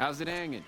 How's it hanging?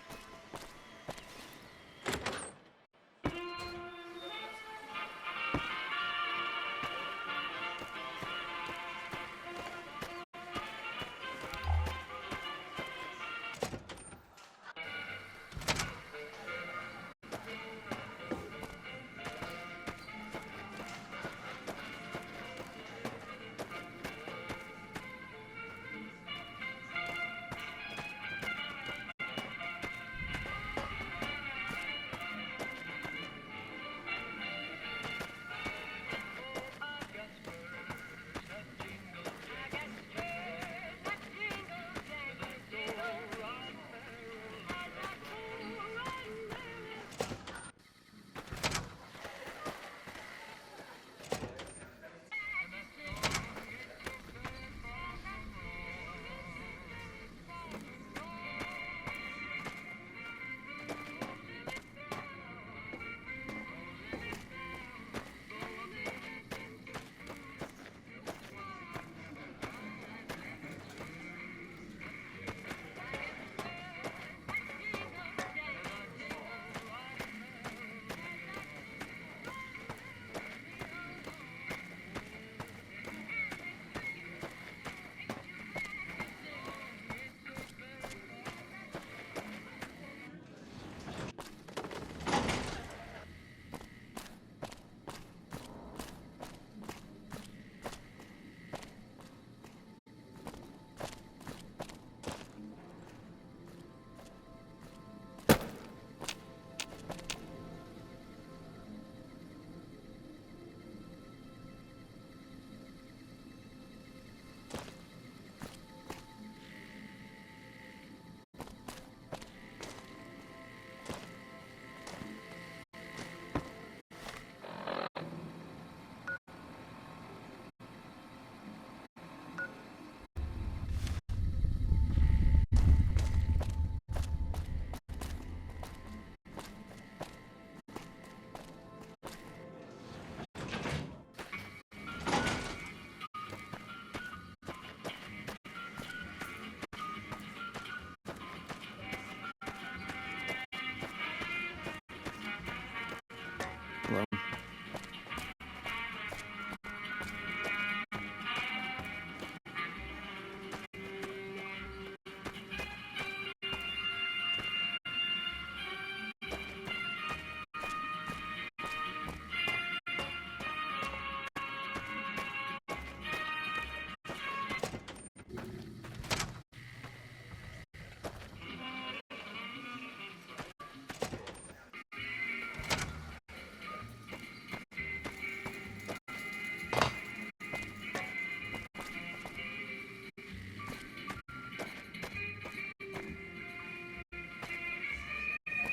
Hello?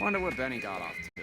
Wonder what Benny got off to.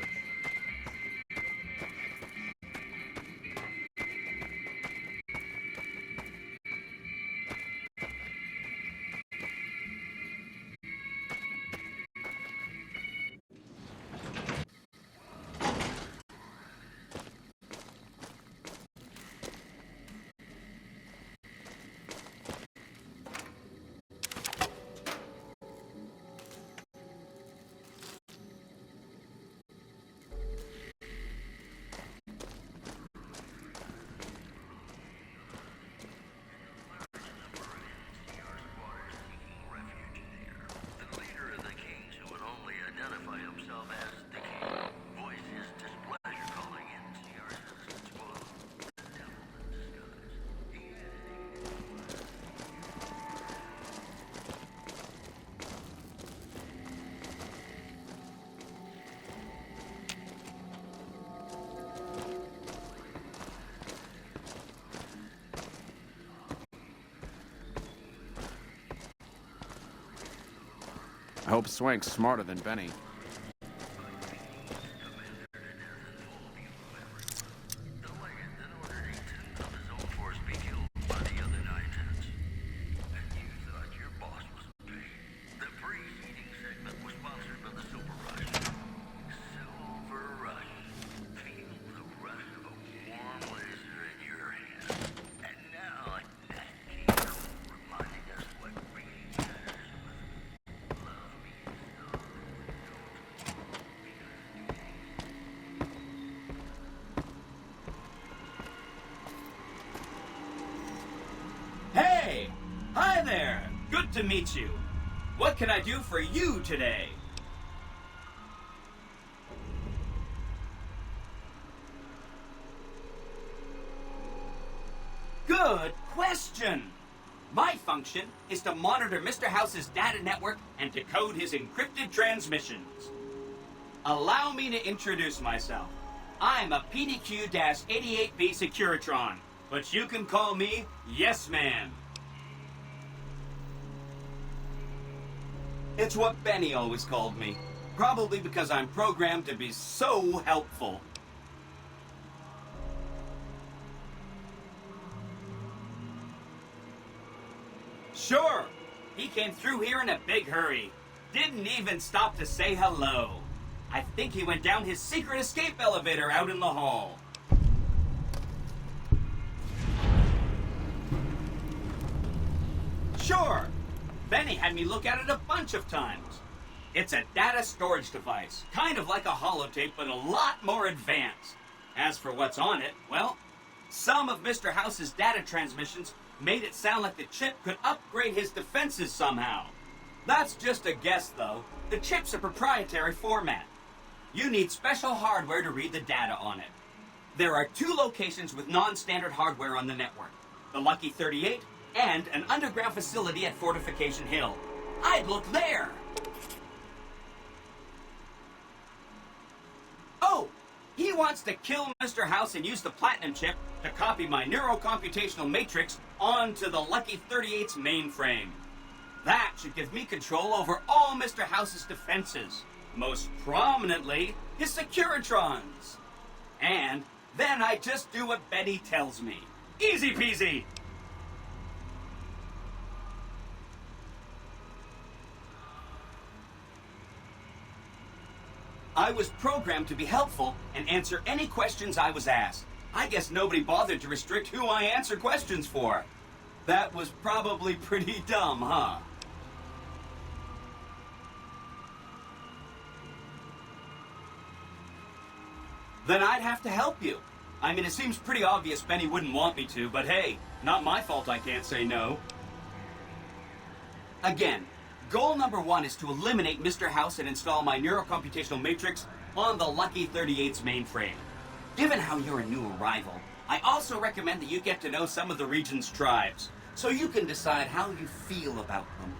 I hope Swank's smarter than Benny. to meet you. What can I do for you today? Good question. My function is to monitor Mr. House's data network and decode his encrypted transmissions. Allow me to introduce myself. I'm a PDQ-88B Securitron, but you can call me Yes Man. It's what Benny always called me, probably because I'm programmed to be so helpful. Sure, he came through here in a big hurry. Didn't even stop to say hello. I think he went down his secret escape elevator out in the hall. Sure, Benny had me look at it a bunch of times. It's a data storage device, kind of like a holotape, but a lot more advanced. As for what's on it, well, some of Mr. House's data transmissions made it sound like the chip could upgrade his defenses somehow. That's just a guess, though. The chip's a proprietary format. You need special hardware to read the data on it. There are 2 locations with non-standard hardware on the network. The Lucky 38 and an underground facility at Fortification Hill. I'd look there! Oh! He wants to kill Mr. House and use the Platinum chip to copy my neurocomputational matrix onto the Lucky 38's mainframe. That should give me control over all Mr. House's defenses. Most prominently, his Securitrons. And then I just do what Betty tells me. Easy peasy! I was programmed to be helpful and answer any questions I was asked. I guess nobody bothered to restrict who I answer questions for. That was probably pretty dumb, huh? Then I'd have to help you. I mean, it seems pretty obvious Benny wouldn't want me to, but hey, not my fault I can't say no. Again, goal number 1 is to eliminate Mr. House and install my neurocomputational matrix on the Lucky 38's mainframe. Given how you're a new arrival, I also recommend that you get to know some of the region's tribes, so you can decide how you feel about them.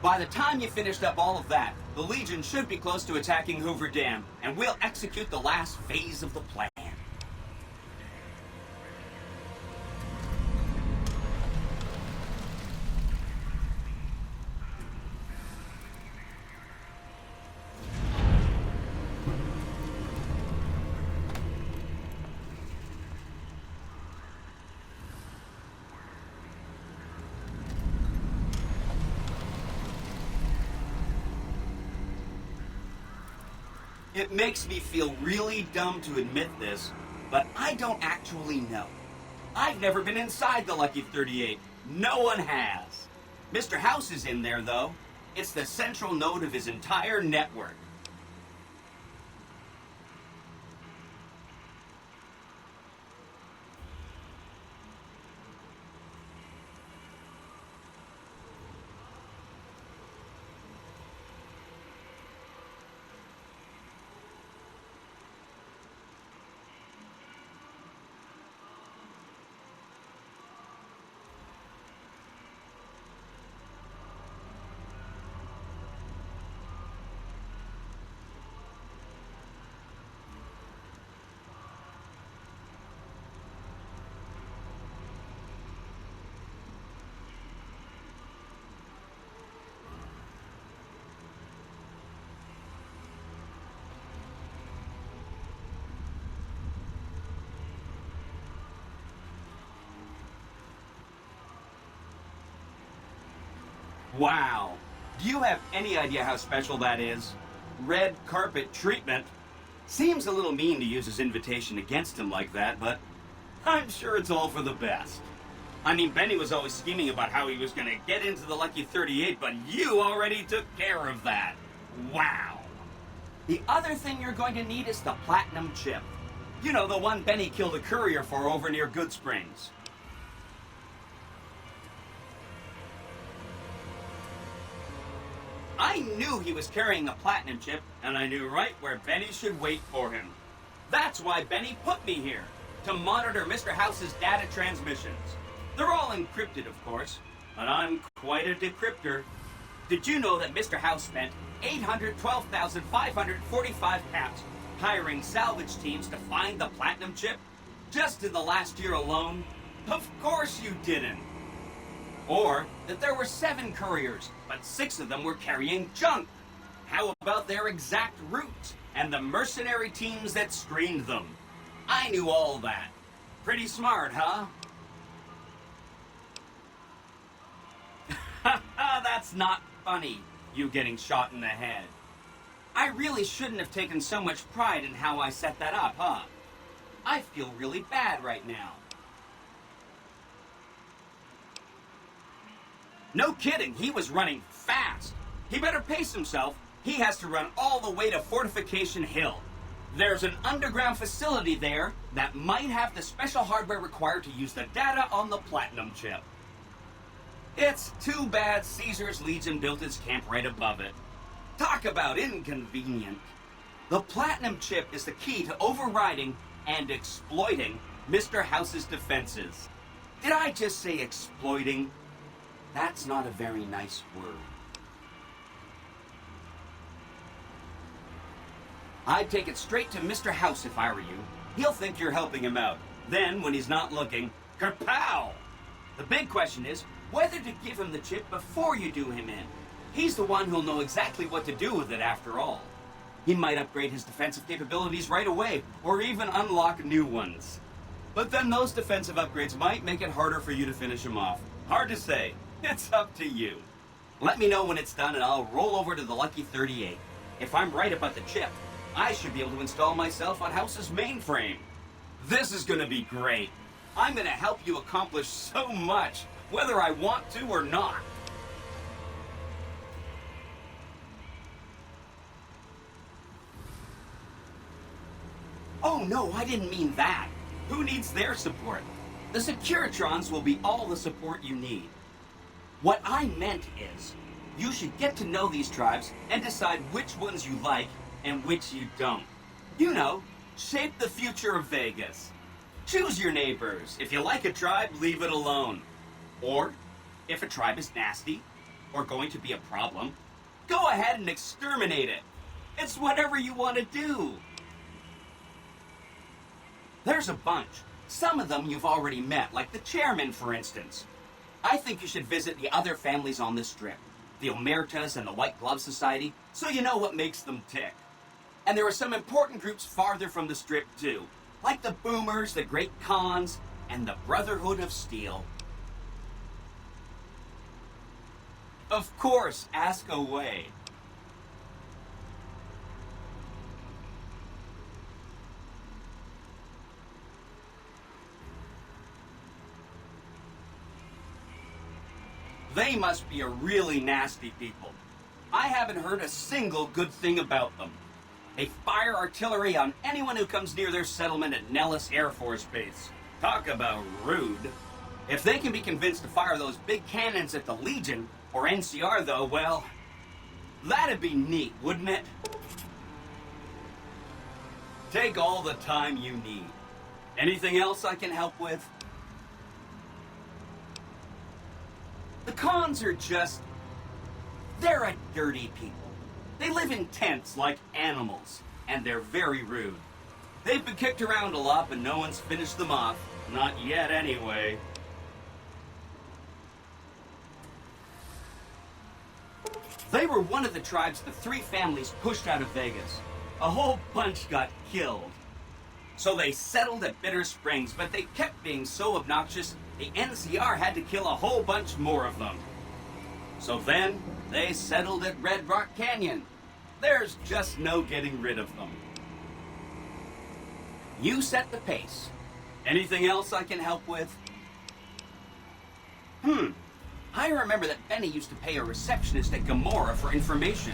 By the time you finished up all of that, the Legion should be close to attacking Hoover Dam, and we'll execute the last phase of the plan. It makes me feel really dumb to admit this, but I don't actually know. I've never been inside the Lucky 38. No one has. Mr. House is in there, though. It's the central node of his entire network. Wow. Do you have any idea how special that is? Red carpet treatment. Seems a little mean to use his invitation against him like that, but I'm sure it's all for the best. I mean, Benny was always scheming about how he was going to get into the Lucky 38, but you already took care of that. Wow. The other thing you're going to need is the Platinum chip. You know, the one Benny killed a courier for over near Goodsprings. I knew he was carrying a platinum chip, and I knew right where Benny should wait for him. That's why Benny put me here, to monitor Mr. House's data transmissions. They're all encrypted, of course, but I'm quite a decryptor. Did you know that Mr. House spent 812,545 caps hiring salvage teams to find the platinum chip? Just in the last year alone? Of course you didn't. Or that there were 7 couriers, but 6 of them were carrying junk. How about their exact routes and the mercenary teams that screened them? I knew all that. Pretty smart, huh? That's not funny, you getting shot in the head. I really shouldn't have taken so much pride in how I set that up, huh? I feel really bad right now. No kidding, he was running fast. He better pace himself. He has to run all the way to Fortification Hill. There's an underground facility there that might have the special hardware required to use the data on the platinum chip. It's too bad Caesar's Legion built its camp right above it. Talk about inconvenient. The platinum chip is the key to overriding and exploiting Mr. House's defenses. Did I just say exploiting? That's not a very nice word. I'd take it straight to Mr. House if I were you. He'll think you're helping him out. Then, when he's not looking, kerpow! The big question is whether to give him the chip before you do him in. He's the one who'll know exactly what to do with it after all. He might upgrade his defensive capabilities right away, or even unlock new ones. But then those defensive upgrades might make it harder for you to finish him off. Hard to say. It's up to you. Let me know when it's done and I'll roll over to the Lucky 38. If I'm right about the chip, I should be able to install myself on House's mainframe. This is gonna be great. I'm gonna help you accomplish so much, whether I want to or not. Oh no, I didn't mean that. Who needs their support? The Securitrons will be all the support you need. What I meant is, you should get to know these tribes and decide which ones you like and which you don't. You know, shape the future of Vegas. Choose your neighbors. If you like a tribe, leave it alone. Or, if a tribe is nasty or going to be a problem, go ahead and exterminate it. It's whatever you want to do. There's a bunch. Some of them you've already met, like the chairman, for instance. I think you should visit the other families on this strip, the Omertas and the White Glove Society, so you know what makes them tick. And there are some important groups farther from the strip, too, like the Boomers, the Great Khans, and the Brotherhood of Steel. Of course, ask away. They must be a really nasty people. I haven't heard a single good thing about them. They fire artillery on anyone who comes near their settlement at Nellis Air Force Base. Talk about rude. If they can be convinced to fire those big cannons at the Legion, or NCR though, well, that'd be neat, wouldn't it? Take all the time you need. Anything else I can help with? The Khans are just... they're a dirty people. They live in tents like animals, and they're very rude. They've been kicked around a lot, but no one's finished them off. Not yet, anyway. They were one of the tribes the 3 families pushed out of Vegas. A whole bunch got killed. So they settled at Bitter Springs, but they kept being so obnoxious, the NCR had to kill a whole bunch more of them. So then, they settled at Red Rock Canyon. There's just no getting rid of them. You set the pace. Anything else I can help with? I remember that Benny used to pay a receptionist at Gamora for information.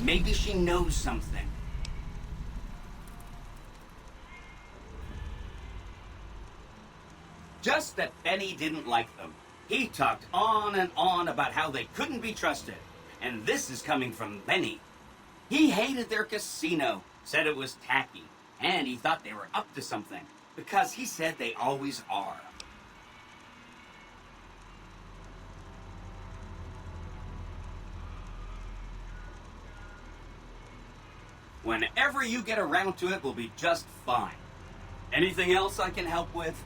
Maybe she knows something. Just that Benny didn't like them. He talked on and on about how they couldn't be trusted. And this is coming from Benny. He hated their casino, said it was tacky, and he thought they were up to something, because he said they always are. Whenever you get around to it, will be just fine. Anything else I can help with?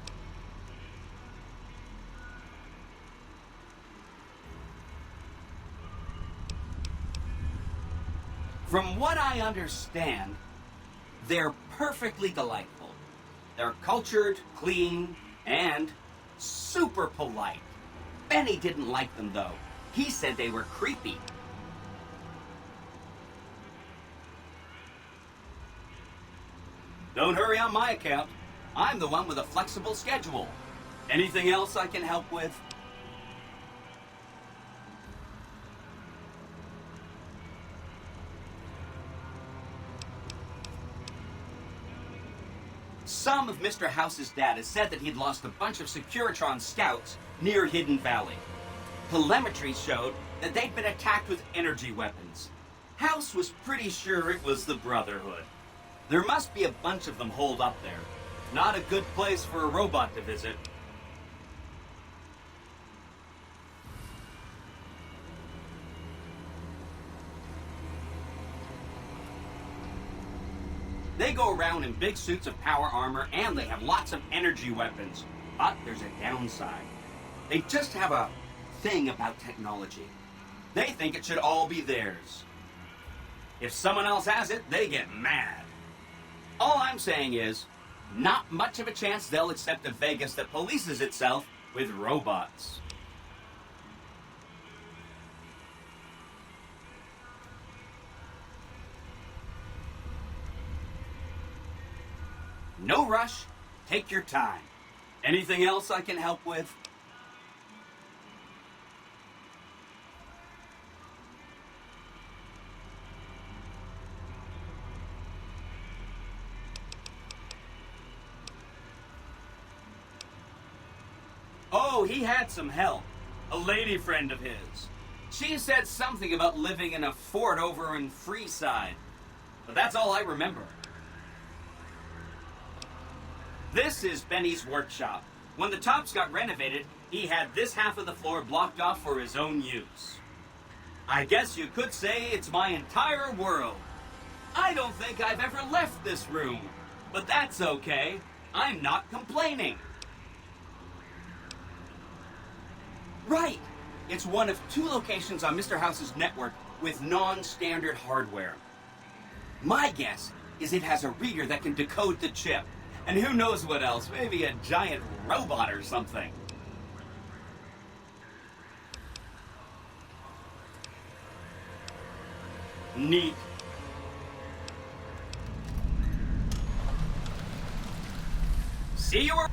From what I understand, they're perfectly delightful. They're cultured, clean, and super polite. Benny didn't like them, though. He said they were creepy. Don't hurry on my account. I'm the one with a flexible schedule. Anything else I can help with? Some of Mr. House's data said that he'd lost a bunch of Securitron scouts near Hidden Valley. Telemetry showed that they'd been attacked with energy weapons. House was pretty sure it was the Brotherhood. There must be a bunch of them holed up there. Not a good place for a robot to visit. They go around in big suits of power armor, and they have lots of energy weapons. But there's a downside. They just have a thing about technology. They think it should all be theirs. If someone else has it, they get mad. All I'm saying is, not much of a chance they'll accept a Vegas that polices itself with robots. No rush. Take your time. Anything else I can help with? Oh, he had some help. A lady friend of his. She said something about living in a fort over in Freeside. But that's all I remember. This is Benny's workshop. When the Tops got renovated, he had this half of the floor blocked off for his own use. I guess you could say it's my entire world. I don't think I've ever left this room. But that's okay. I'm not complaining. Right! It's one of 2 locations on Mr. House's network with non-standard hardware. My guess is it has a reader that can decode the chip. And who knows what else, maybe a giant robot or something. Neat. See you around.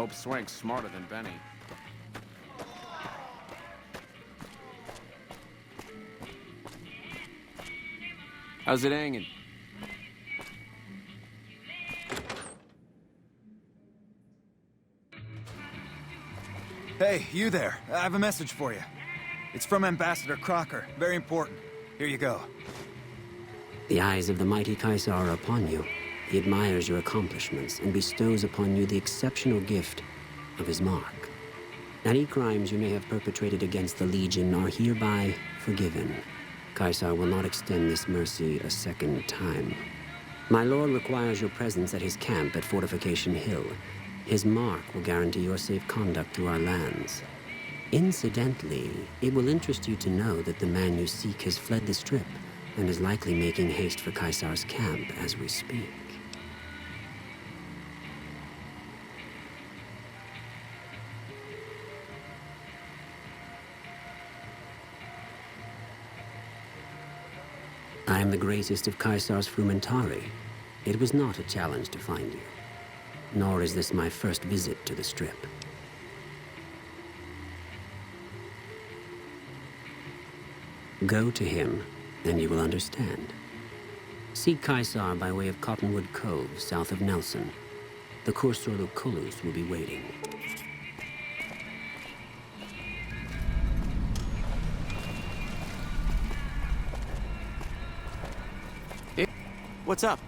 hope Swank's smarter than Benny. How's it hanging? Hey, you there. I have a message for you. It's from Ambassador Crocker. Very important. Here you go. The eyes of the mighty Caesar are upon you. He admires your accomplishments and bestows upon you the exceptional gift of his mark. Any crimes you may have perpetrated against the Legion are hereby forgiven. Caesar will not extend this mercy a second time. My lord requires your presence at his camp at Fortification Hill. His mark will guarantee your safe conduct through our lands. Incidentally, it will interest you to know that the man you seek has fled the Strip and is likely making haste for Caesar's camp as we speak. I am the greatest of Caesar's Frumentari. It was not a challenge to find you. Nor is this my first visit to the Strip. Go to him, and you will understand. Seek Caesar by way of Cottonwood Cove, south of Nelson. The Cursor Lucullus will be waiting. What's up?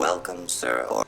Welcome, sir.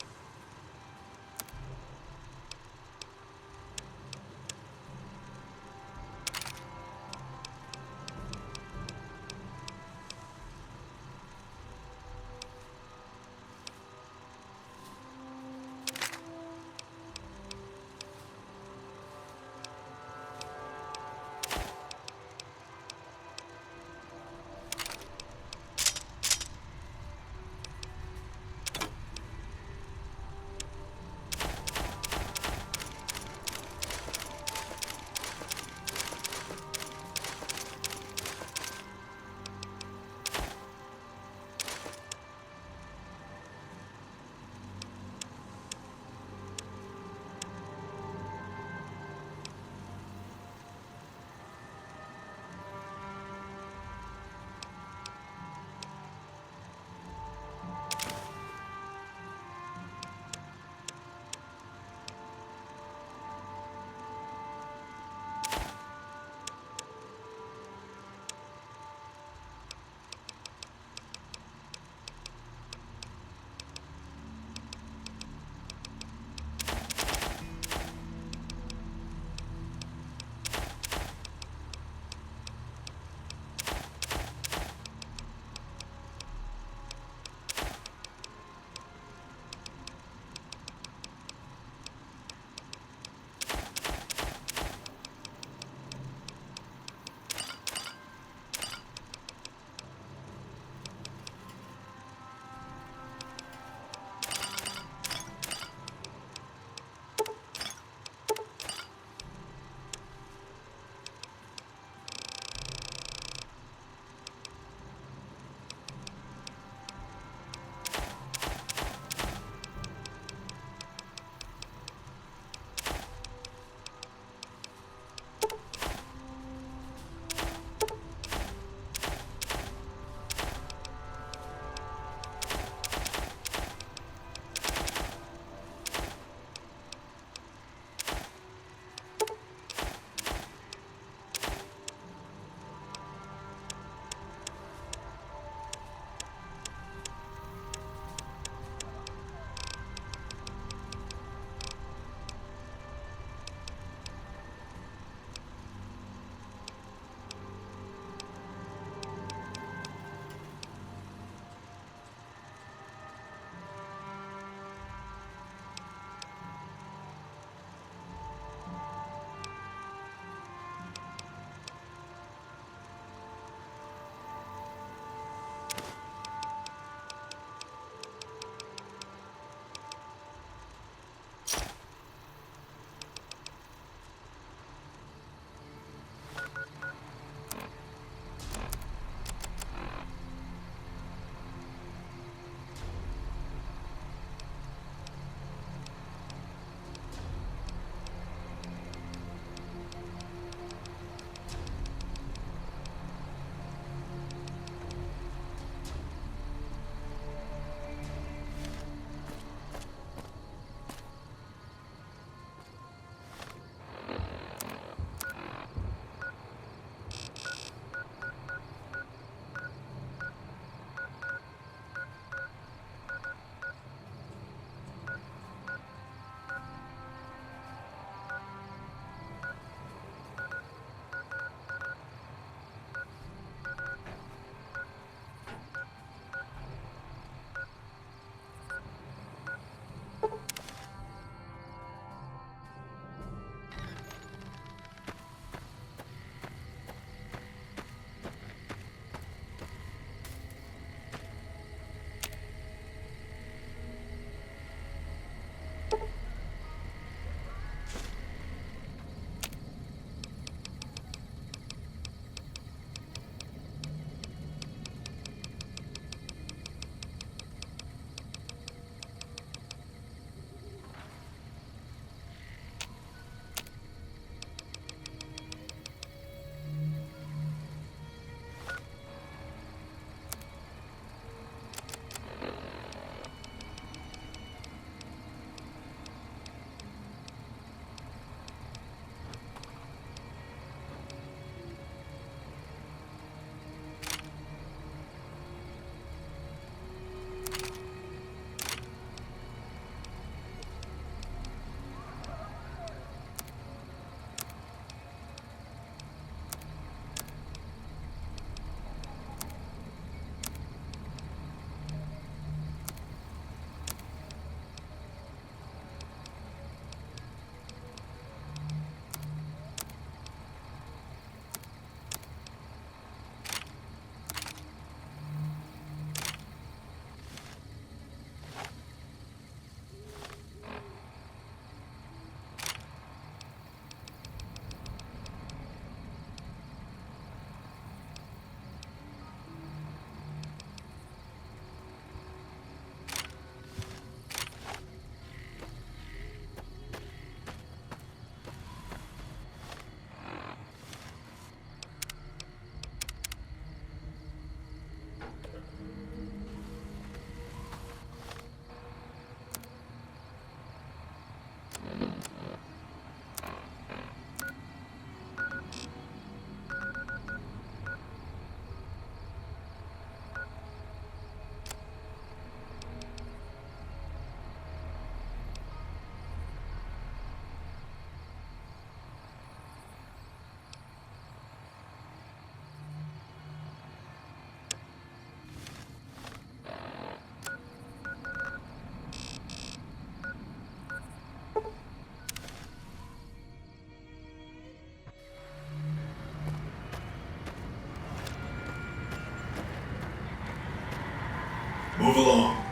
Move along.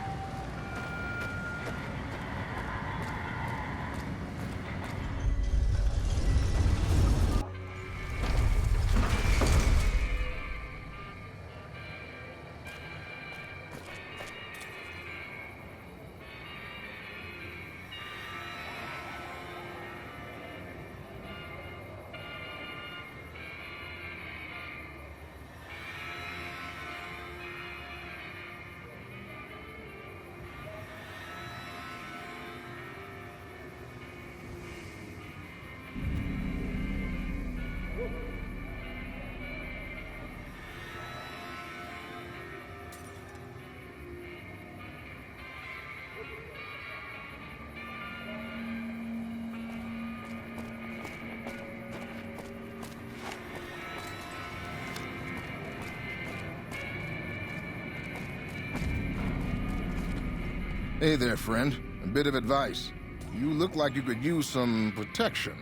Hey there, friend. A bit of advice. You look like you could use some protection.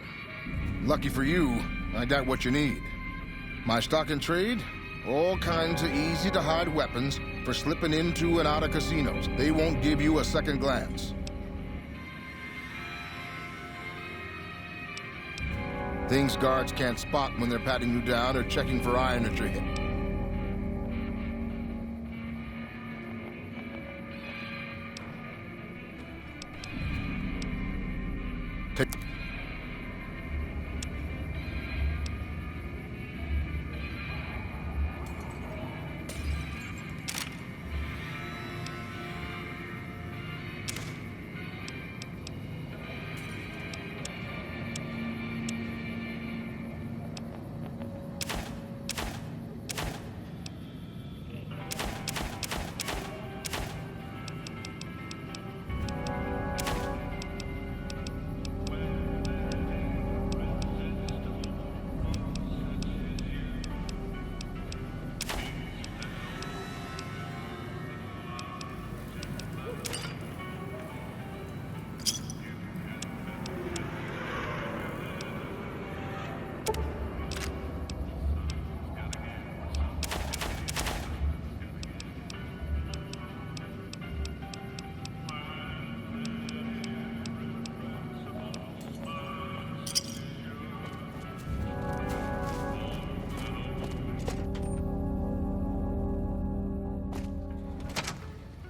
Lucky for you, I got what you need. My stock and trade? All kinds of easy-to-hide weapons for slipping into and out of casinos. They won't give you a second glance. Things guards can't spot when they're patting you down or checking for iron at your hip.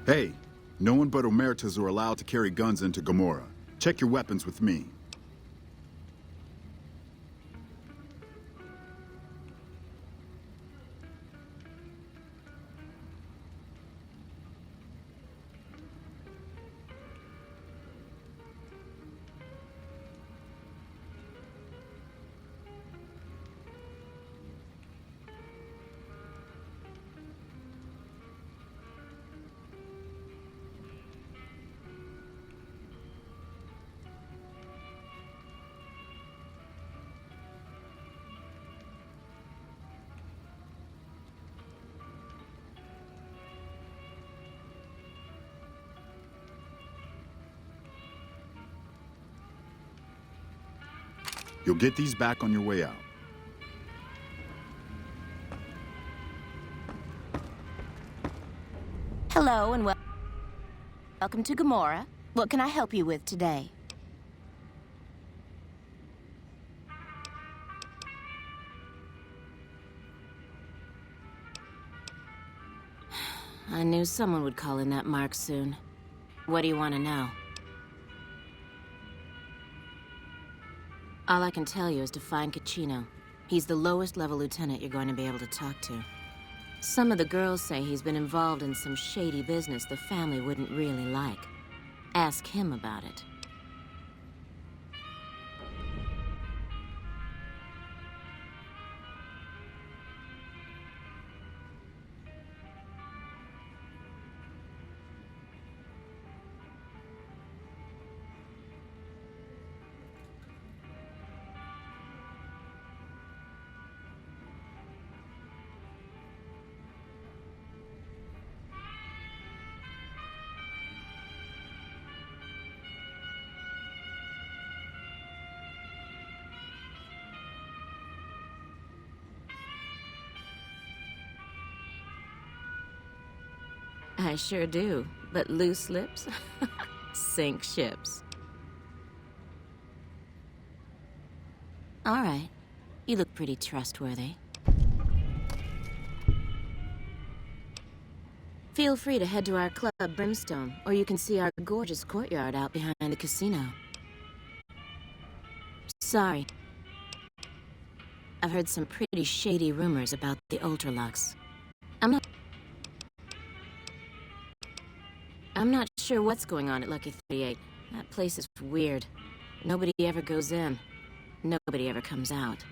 Hey, no one but Omertas are allowed to carry guns into Gomorrah. Check your weapons with me. You'll get these back on your way out. Hello and welcome to Gomorrah. What can I help you with today? I knew someone would call in that mark soon. What do you want to know? All I can tell you is to find Caccino. He's the lowest level lieutenant you're going to be able to talk to. Some of the girls say he's been involved in some shady business the family wouldn't really like. Ask him about it. I sure do, but loose lips sink ships. All right, you look pretty trustworthy. Feel free to head to our club, Brimstone, or you can see our gorgeous courtyard out behind the casino. Sorry. I've heard some pretty shady rumors about the Ultralux. I'm not sure what's going on at Lucky 38. That place is weird. Nobody ever goes in. Nobody ever comes out.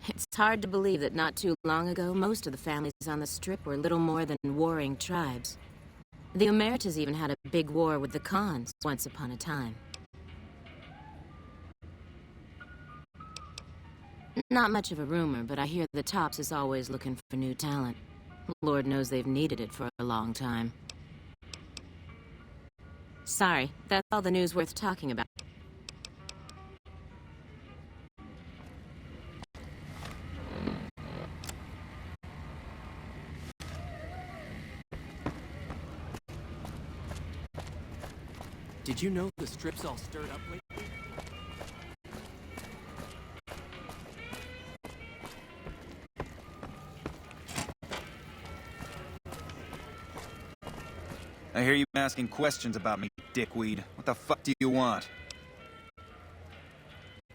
It's hard to believe that not too long ago, most of the families on the Strip were little more than warring tribes. The Omertas even had a big war with the Khans once upon a time. Not much of a rumor, but I hear the Tops is always looking for new talent. Lord knows they've needed it for a long time. Sorry, that's all the news worth talking about. Did you know the Strip's all stirred up lately? I hear you asking questions about me, dickweed. What the fuck do you want?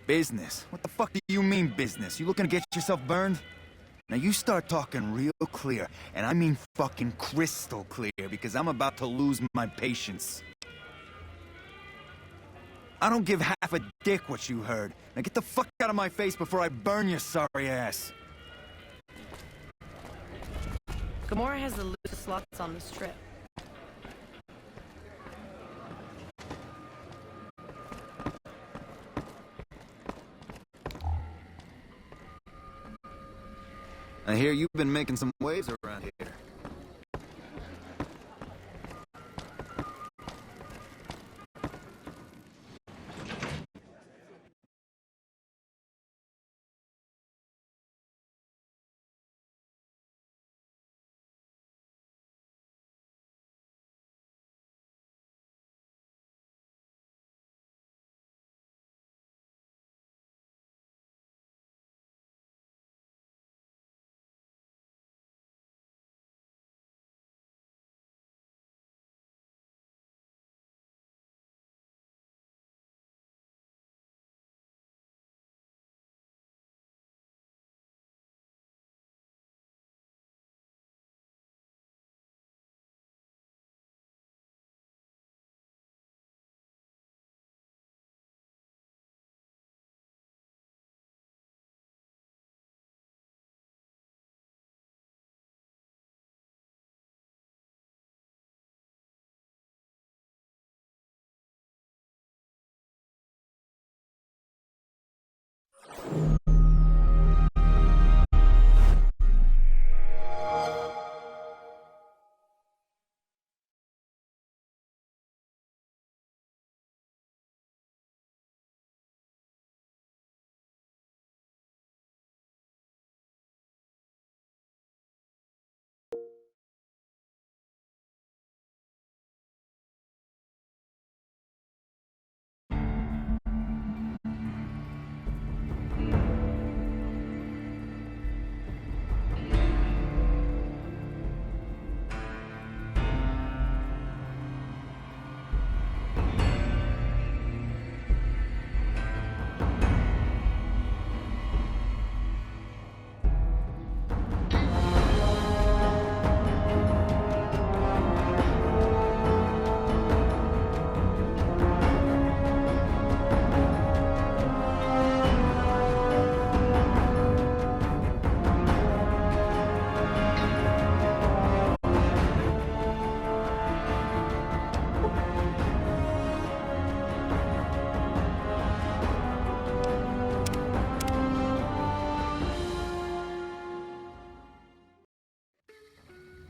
Business? What the fuck do you mean business? You looking to get yourself burned? Now you start talking real clear, and I mean fucking crystal clear, because I'm about to lose my patience. I don't give half a dick what you heard. Now get the fuck out of my face before I burn your sorry ass. Gomorrah has the loosest lots on the Strip. I hear you've been making some waves around here.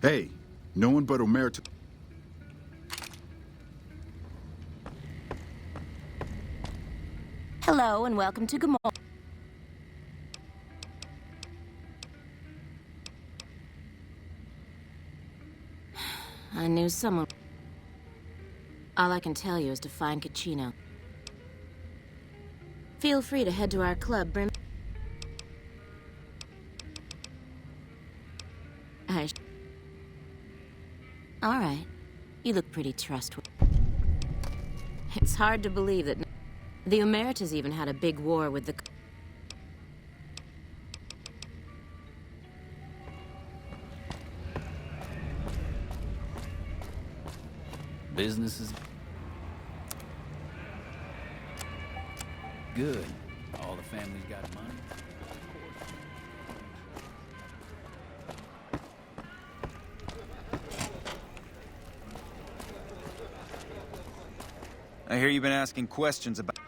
Hey, No one but Omerta... Hello and welcome to Gomorrah. I knew someone. All I can tell you is to find Kachino. Feel free to head to our club, Brim. All right. You look pretty trustworthy. It's hard to believe that the Omertas even had a big war with the... Business is good. All the family's got money. I hear you've been asking questions about...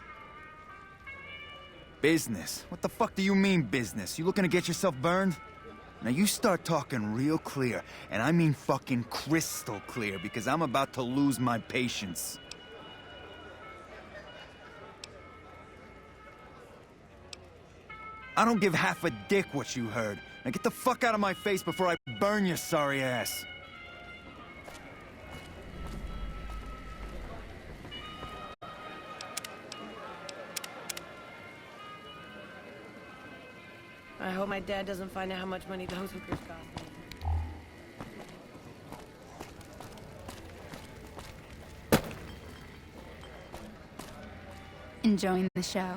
Business? What the fuck do you mean, business? You looking to get yourself burned? Now you start talking real clear, and I mean fucking crystal clear, because I'm about to lose my patience. I don't give half a dick what you heard. Now get the fuck out of my face before I burn your sorry ass. I hope my dad doesn't find out how much money those hookers cost me. Enjoying the show?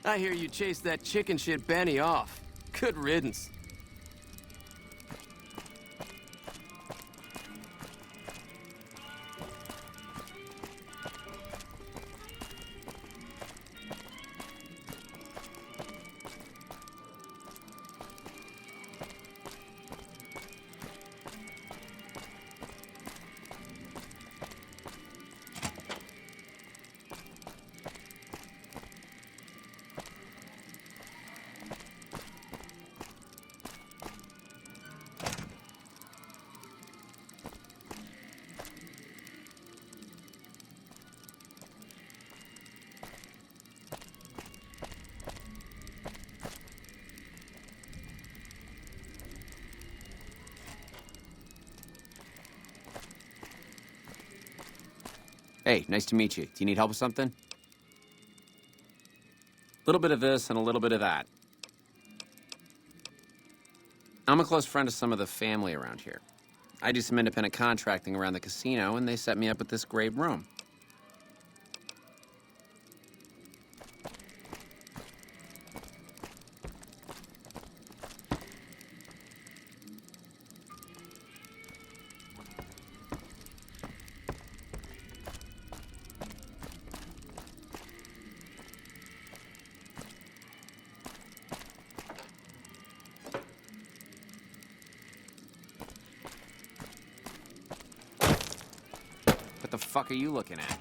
I hear you chased that chicken shit Benny off. Good riddance. Hey, nice to meet you. Do you need help with something? A little bit of this and a little bit of that. I'm a close friend of some of the family around here. I do some independent contracting around the casino, and they set me up with this great room. What the fuck are you looking at?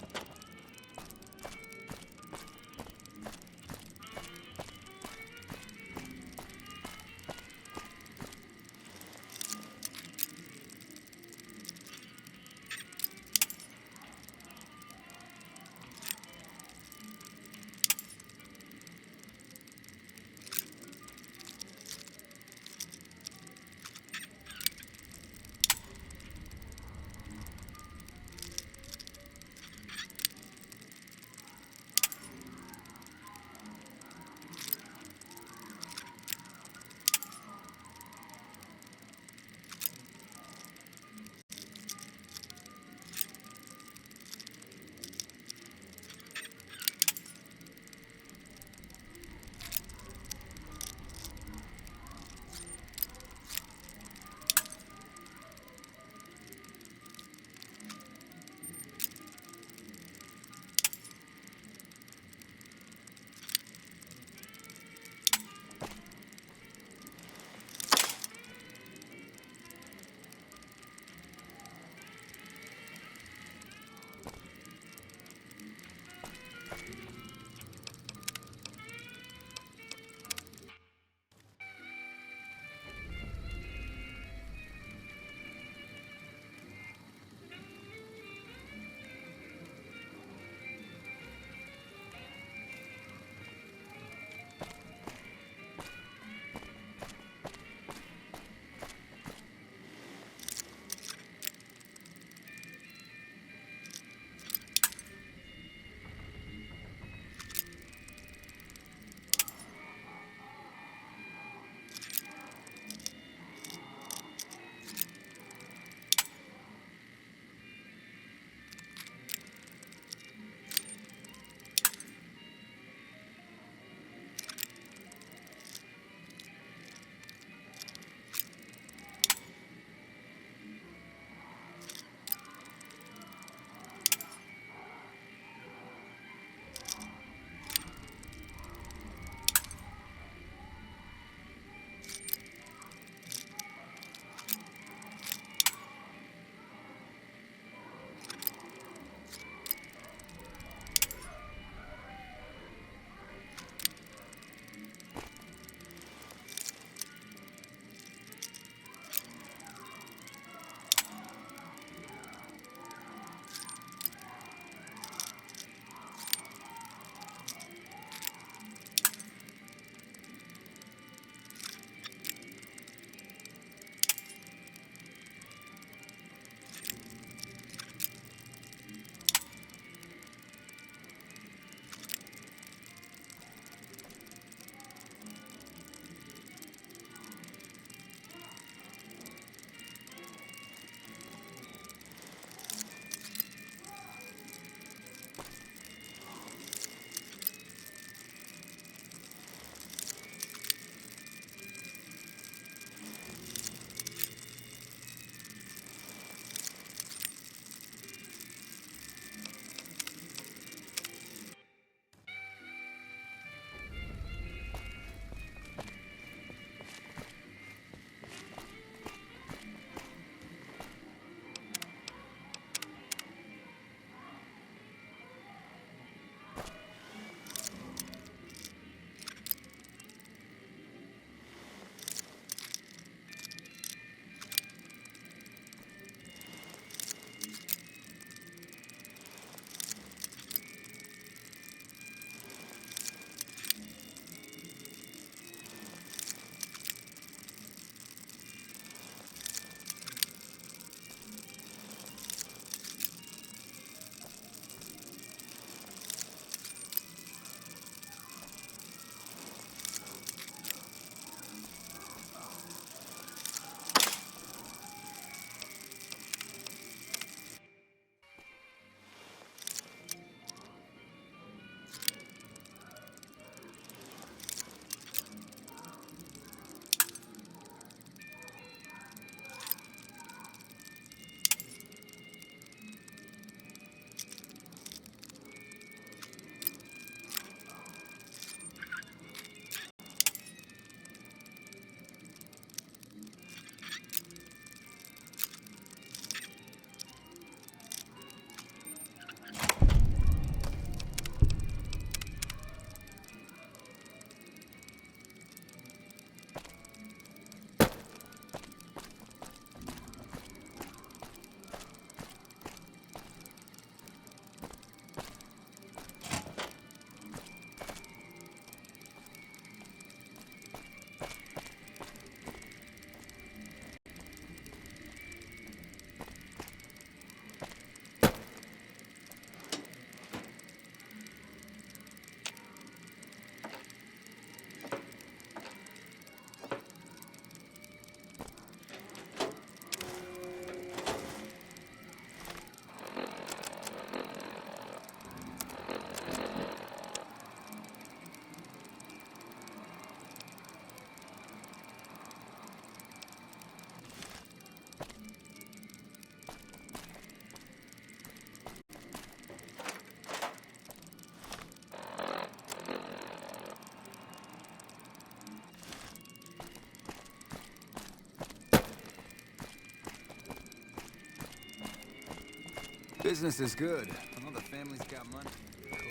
Business is good. All the family's got money. Of course,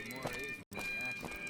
Gomorrah is where the action is.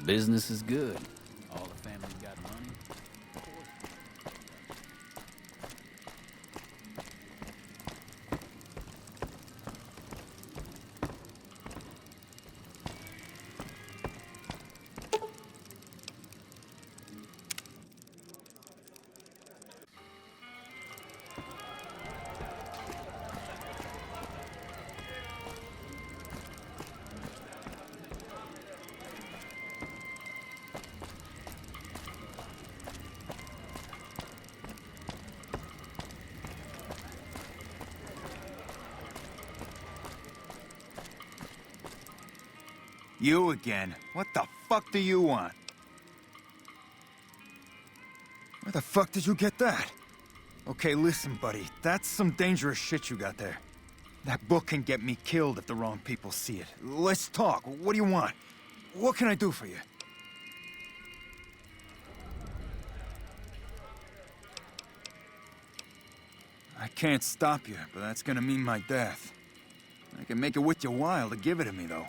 Business is good. All the family's got money. You again? What the fuck do you want? Where the fuck did you get that? Okay, listen, buddy. That's some dangerous shit you got there. That book can get me killed if the wrong people see it. Let's talk. What do you want? What can I do for you? I can't stop you, but that's gonna mean my death. I can make it worth your while to give it to me, though.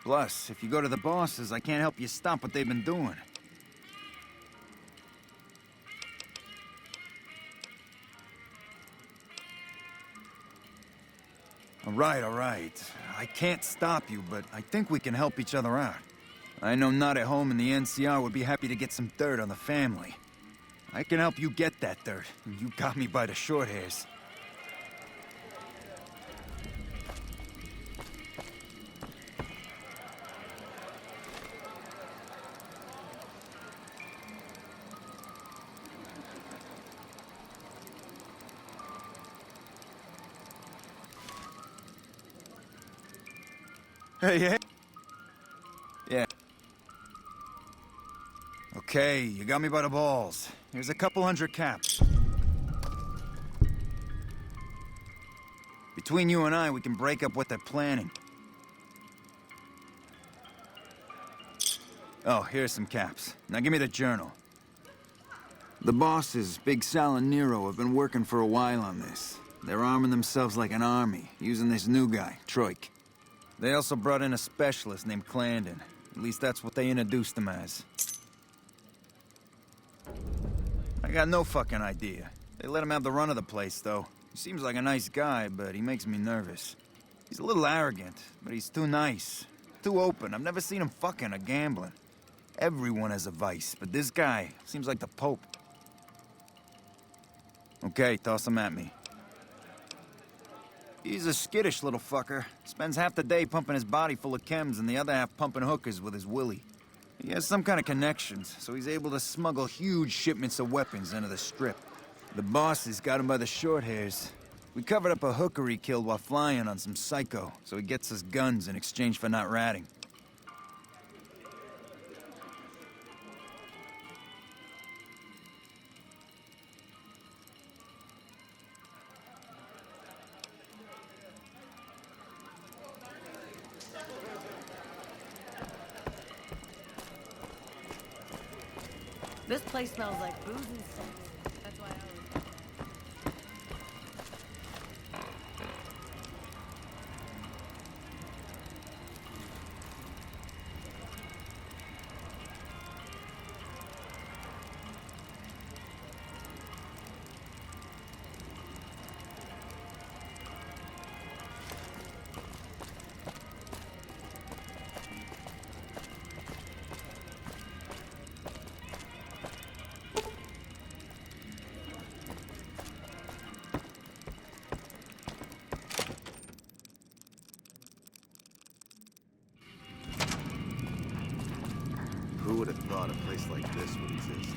Plus, if you go to the bosses, I can't help you stop what they've been doing. All right. I can't stop you, but I think we can help each other out. I know Not at Home and the NCR would be happy to get some dirt on the family. I can help you get that dirt, and you got me by the short hairs. Hey. Yeah. Okay, you got me by the balls. Here's a couple hundred caps. Between you and I, we can break up what they're planning. Oh, here's some caps. Now give me the journal. The bosses, Big Sal and Nero, have been working for a while on this. They're arming themselves like an army, using this new guy, Troik. They also brought in a specialist named Clandon. At least that's what they introduced him as. I got no fucking idea. They let him have the run of the place, though. He seems like a nice guy, but he makes me nervous. He's a little arrogant, but he's too nice. Too open. I've never seen him fucking or gambling. Everyone has a vice, but this guy seems like the Pope. Okay, toss him at me. He's a skittish little fucker. Spends half the day pumping his body full of chems and the other half pumping hookers with his willy. He has some kind of connections, so he's able to smuggle huge shipments of weapons into the Strip. The bosses got him by the short hairs. We covered up a hooker he killed while flying on some psycho, so he gets us guns in exchange for not ratting. This place smells like booze and sex. That's why I was... place like this would exist.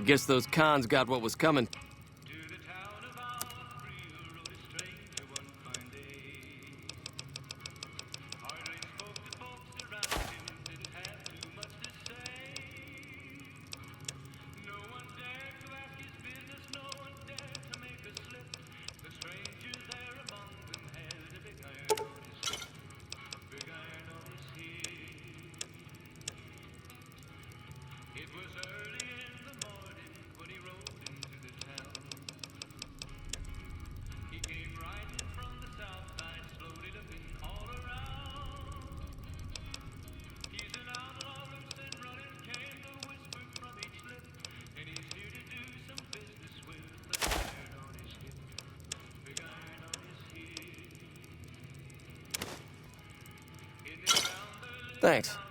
Guess those cons got what was coming. Thanks.